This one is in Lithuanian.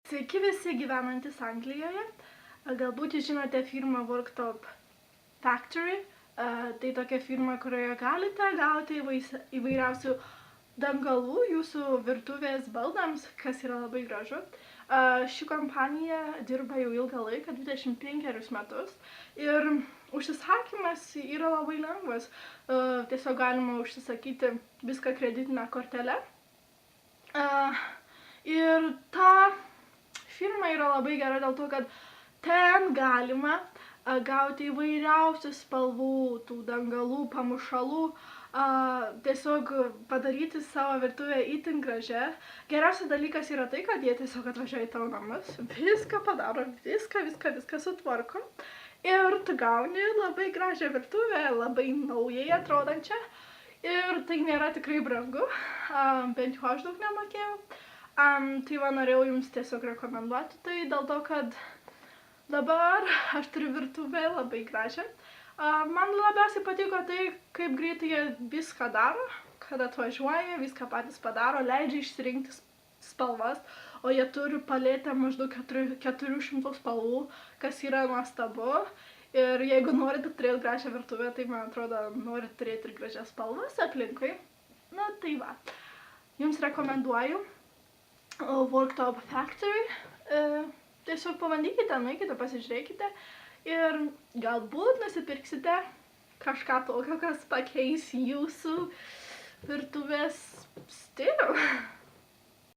Sveiki visi gyvenantys Anglijoje. Galbūt jūs žinote firmą Worktop Factory. Tai tokia firma, kurioje galite gauti įvairiausių dangalų jūsų virtuvės baldams, kas yra labai gražu. Ši kompanija dirba jau ilgą laiką, 25 metus. Ir užsisakymas yra labai lengvas. Tiesiog galima užsisakyti viską kreditinę kortelę. Ir ta firma yra labai gera dėl to, kad ten galima gauti įvairiausių spalvų, tų dangalų, pamušalų, tiesiog padaryti savo virtuvę itin gražią. Geriausias dalykas yra tai, kad jie tiesiog atvažiuoja į tavo namus, viską padaro, viską sutvarko. Ir tu gauni labai gražią virtuvę, labai naujai atrodančią. Ir tai nėra tikrai brangu, bent jau aš daug nemokėjau. Tai va, norėjau jums tiesiog rekomenduoti tai, dėl to, kad dabar aš turiu virtuvę labai gražią. Man labiausiai patiko tai, kaip greitai jie viską daro, kad atvažiuoja, viską patys padaro, leidžia išsirinkti spalvas, o jie turi paletę maždaug 400 spalvų, kas yra nuostabu. Ir jeigu norite turėti gražią virtuvę, tai man atrodo, norite turėti ir gražias spalvas aplinkui. Na tai va, jums rekomenduoju Worktop Factory. Tiesiog pabandykite, nueikite, pasižiūrėkite ir galbūt nusipirksite kažką tokio, kas pakeis jūsų virtuvės stilių.